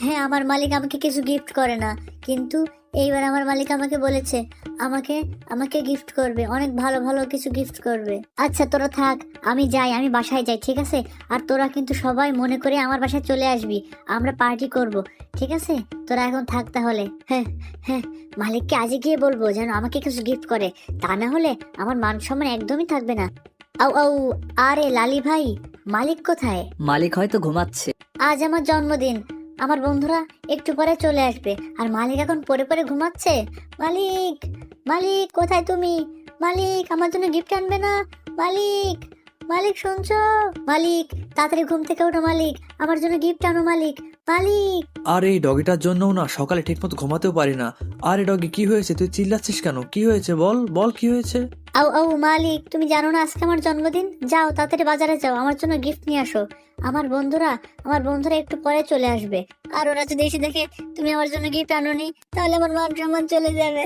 হ্যাঁ, আমার মালিক আমাকে কিছু গিফট করে না, কিন্তু এইবার আমার মালিক আমাকে বলেছে আমাকে আমাকে গিফট করবে, অনেক ভালো ভালো কিছু গিফট করবে। আচ্ছা তোরা থাক, আমি যাই, আমি বাসায় যাই, ঠিক আছে? আর তোরা কিন্তু সবাই মনে করে আমার বাসায় চলে আসবি, আমরা পার্টি করব, ঠিক আছে? তোরা এখন থাক তাহলে। হ্যাঁ, হ্যাঁ, মালিককে আজই গিয়ে বলবো যেন আমাকে কিছু গিফট করে, তা না হলে আমার মান সম্মান একদমই থাকবে না। আউ আউ, আরে লালি ভাই, মালিক কোথায়? মালিক হয়তো ঘুমাচ্ছে। আজ আমার জন্মদিন, আমার বন্ধুরা একটু পরে চলে আসবে, আর মালিক এখন পড়ে পড়ে ঘুমাচ্ছে। মালিক, মালিক কোথায় তুমি? মালিক আমার জন্য গিফট আনবে না? মালিক, মালিক শুনছো? মালিক তাড়াতাড়ি ঘুম থেকে ওঠো, মালিক আমার জন্য গিফট আনো, মালিক, মালিক। আর এই ডগিটার জন্যও না সকালে ঠিকমতো ঘুমাতেও পারি না। আরে ডগি, কি হয়েছে? তুই চিল্লাচ্ছিস কেন? কি হয়েছে বল বল, কি হয়েছে? আউ আউ, মালিক তুমি জানো না আজকে আমার জন্মদিন? যাও তাড়াতাড়ি বাজারে যাও, আমার জন্য গিফট নিয়ে আসো। আমার বন্ধুরা একটু পরে চলে আসবে, আর ওরা যদি এসে দেখে তুমি আমার জন্য গিফট আনোনি, তাহলে আমার মান সম্মান চলে যাবে।